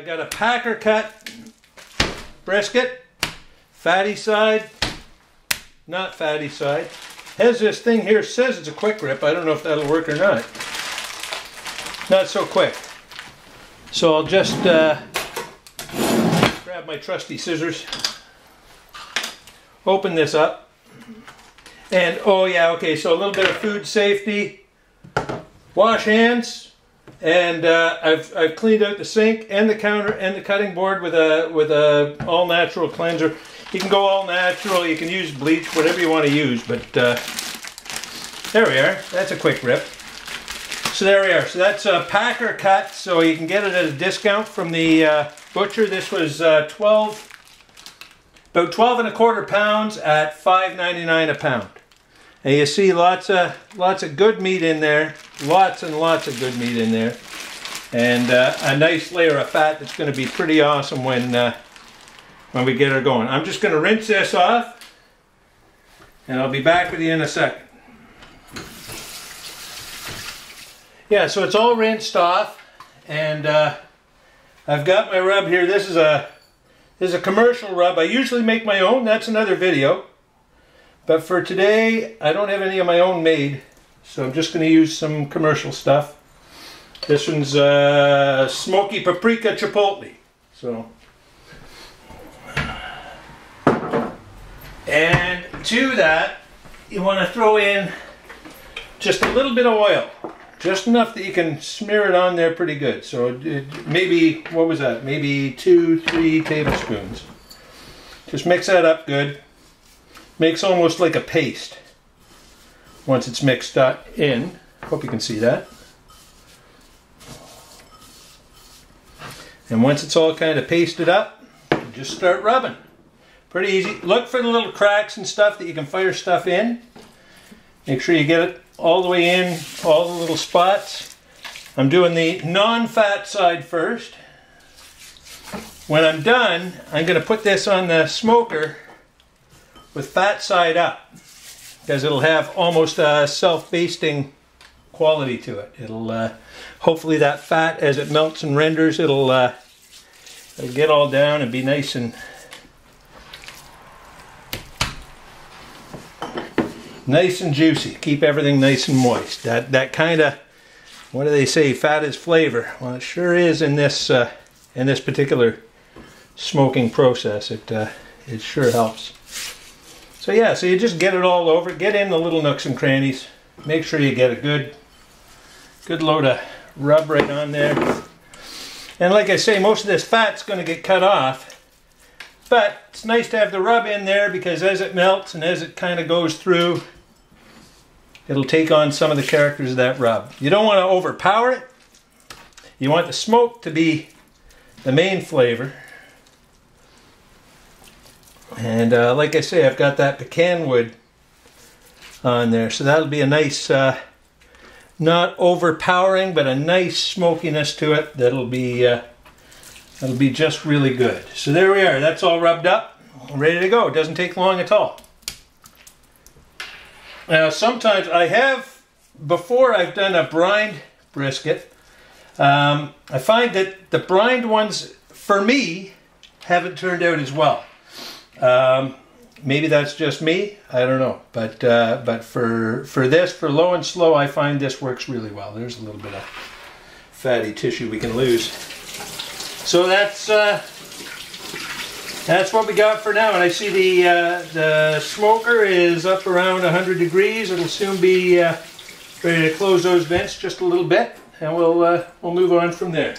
I got a Packer cut brisket, fatty side, not fatty side. Has this thing here, says it's a quick rip. I don't know if that'll work or not. Not so quick. So I'll just grab my trusty scissors, open this up, and oh yeah, okay, so a little bit of food safety. Wash hands. And I've cleaned out the sink and the counter and the cutting board with a all natural cleanser. You can go all natural, you can use bleach, whatever you want to use, but there we are. That's a quick rip. So there we are. So that's a Packer cut, so you can get it at a discount from the butcher. This was about 12 1/4 pounds at $5.99 a pound. And you see lots of good meat in there, lots and lots of good meat in there, and a nice layer of fat that's going to be pretty awesome when we get her going. I'm just going to rinse this off, and I'll be back with you in a second. Yeah, so it's all rinsed off, and I've got my rub here. This is a commercial rub. I usually make my own. That's another video. But for today, I don't have any of my own made, so I'm just going to use some commercial stuff. This one's smoky paprika chipotle. So, and to that, you want to throw in just a little bit of oil, just enough that you can smear it on there pretty good. So maybe, what was that? Maybe 2-3 tablespoons. Just mix that up good. Makes almost like a paste once it's mixed in. Hope you can see that. And once it's all kind of pasted up, just start rubbing. Pretty easy. Look for the little cracks and stuff that you can fire stuff in. Make sure you get it all the way in, all the little spots. I'm doing the non-fat side first. When I'm done, I'm going to put this on the smoker with fat side up, because it'll have almost a self-basting quality to it. It'll hopefully that fat, as it melts and renders, it'll get all down and be nice and juicy. Keep everything nice and moist. That kind of, what do they say? Fat is flavor. Well, it sure is in this particular smoking process. It sure helps. So yeah, so you just get it all over, get in the little nooks and crannies, make sure you get a good load of rub right on there. And like I say, most of this fat's going to get cut off, but it's nice to have the rub in there because as it melts and as it kind of goes through, it'll take on some of the characters of that rub. You don't want to overpower it. You want the smoke to be the main flavor. And like I say, I've got that pecan wood on there, so that'll be a nice, not overpowering, but a nice smokiness to it. That'll be just really good. So there we are. That's all rubbed up, ready to go. It doesn't take long at all. Now, sometimes before I've done a brined brisket, I find that the brined ones, for me, haven't turned out as well. Maybe that's just me, I don't know, but for this, for low and slow, I find this works really well. There's a little bit of fatty tissue we can lose. So that's what we got for now. And I see the smoker is up around 100 degrees. It'll soon be ready to close those vents just a little bit, and we'll move on from there.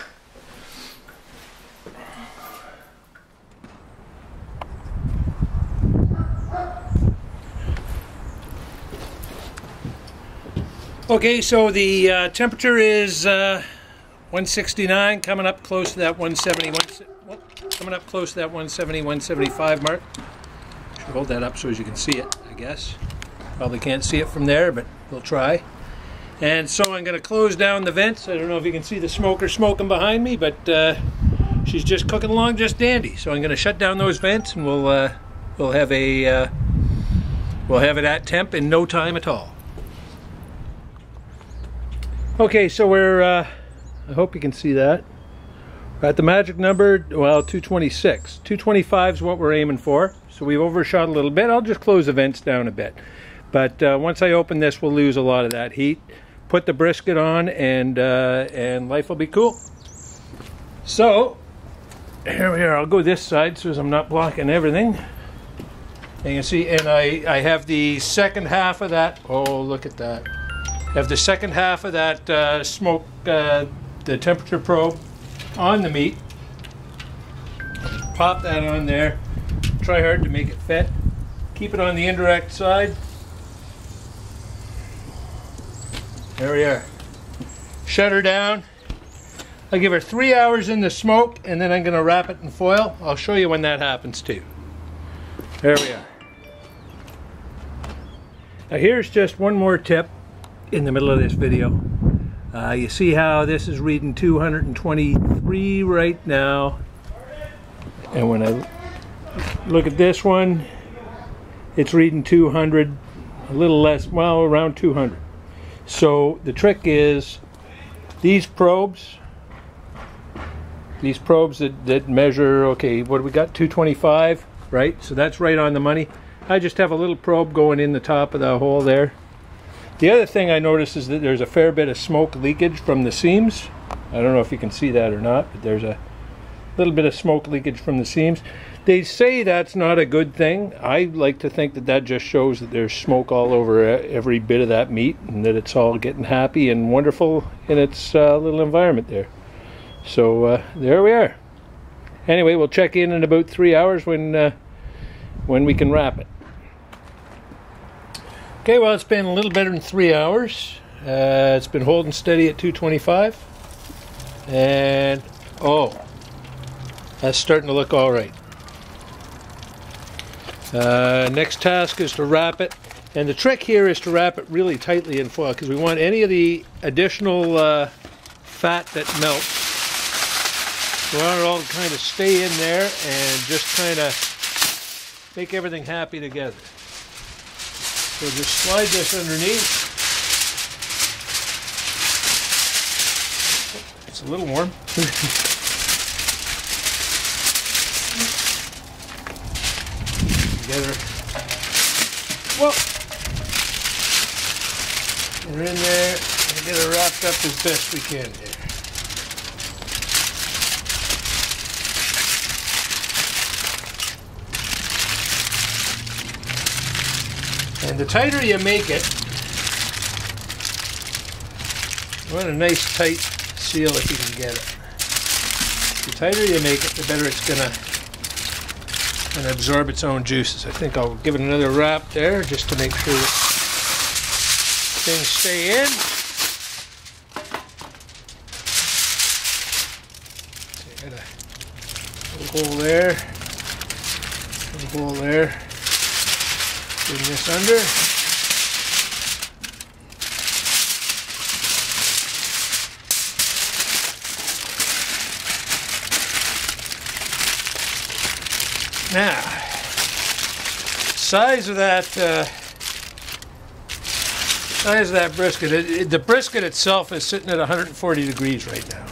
Okay, so the temperature is 169, coming up close to that 170, coming up close to that 170, 175 mark. Should hold that up so as you can see it, I guess. Probably can't see it from there, but we'll try. And so I'm going to close down the vents. I don't know if you can see the smoker smoking behind me, but she's just cooking along just dandy. So I'm going to shut down those vents, and we'll have it at temp in no time at all. Okay, so we're, I hope you can see that. At the magic number, well, 226. 225 is what we're aiming for. So we've overshot a little bit. I'll just close the vents down a bit. But once I open this, we'll lose a lot of that heat. Put the brisket on, and life will be cool. So here we are. I'll go this side so as I'm not blocking everything. And you see, and I have the second half of that. Oh, look at that! I have the second half of that smoke, the temperature probe, on the meat. Pop that on there. Try hard to make it fit. Keep it on the indirect side. There we are. Shut her down. I'll give her 3 hours in the smoke, and then I'm going to wrap it in foil. I'll show you when that happens too. There we are. Now here's just one more tip in the middle of this video. You see how this is reading 223 right now, and when I look at this one, it's reading 200, a little less, well, around 200. So the trick is these probes that measure, okay, what do we got, 225, right? So that's right on the money. I just have a little probe going in the top of the hole there. The other thing I noticed is that there's a fair bit of smoke leakage from the seams. I don't know if you can see that or not, but there's a little bit of smoke leakage from the seams. They say that's not a good thing. I like to think that that just shows that there's smoke all over every bit of that meat, and that it's all getting happy and wonderful in its little environment there. So there we are. Anyway, we'll check in about 3 hours when we can wrap it. Okay, well, it's been a little better than 3 hours. It's been holding steady at 225. And, oh, that's starting to look all right. Next task is to wrap it. And the trick here is to wrap it really tightly in foil, because we want any of the additional fat that melts, we want it all to kind of stay in there and just kind of make everything happy together. So just slide this underneath. It's a little warm. Together. Whoa! We're in there and get it wrapped up as best we can here. And the tighter you make it, you want a nice tight seal if you can get it. The tighter you make it, the better it's gonna absorb its own juices. I think I'll give it another wrap there just to make sure that things stay in. So got a little hole there, little hole there. Bring this under. Now, size of that brisket. The brisket itself is sitting at 140 degrees right now.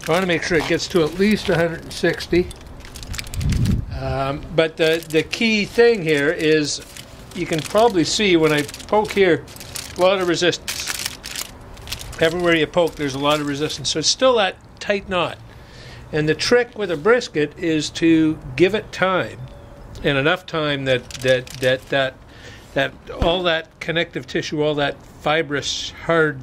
I want to make sure it gets to at least 160. But the key thing here is, you can probably see when I poke here, a lot of resistance. Everywhere you poke, there's a lot of resistance. So it's still that tight knot. And the trick with a brisket is to give it time, and enough time that all that connective tissue, all that fibrous, hard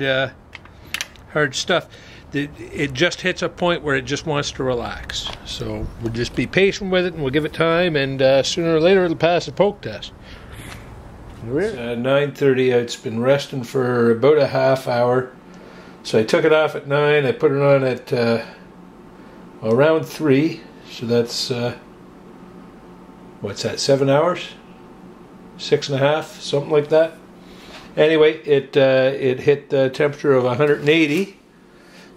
stuff, it just hits a point where it just wants to relax. So we'll just be patient with it, and we'll give it time, and sooner or later it'll pass the poke test. It's 9:30. It's been resting for about a half hour. So I took it off at 9. I put it on at around 3. So that's what's that? 7 hours? 6.5, something like that. Anyway, it hit the temperature of 180.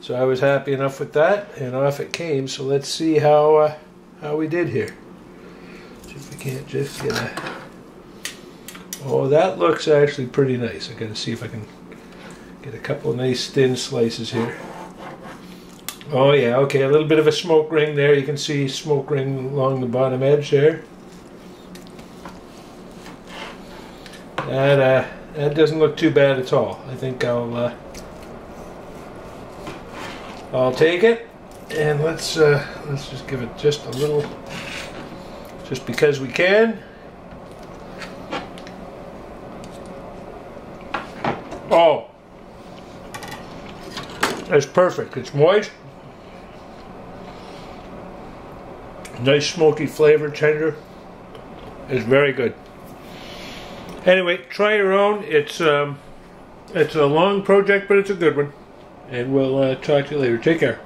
So I was happy enough with that, and off it came. So let's see how we did here. See if we can't just get a. Oh, that looks actually pretty nice. I got to see if I can get a couple of nice thin slices here. Oh yeah, okay, a little bit of a smoke ring there. You can see smoke ring along the bottom edge there. That doesn't look too bad at all. I think I'll take it, and let's just give it just a little, just because we can. Oh, that's perfect. It's moist, nice smoky flavor, tender. It's very good. Anyway, try your own. It's a long project, but it's a good one. And we'll talk to you later. Take care.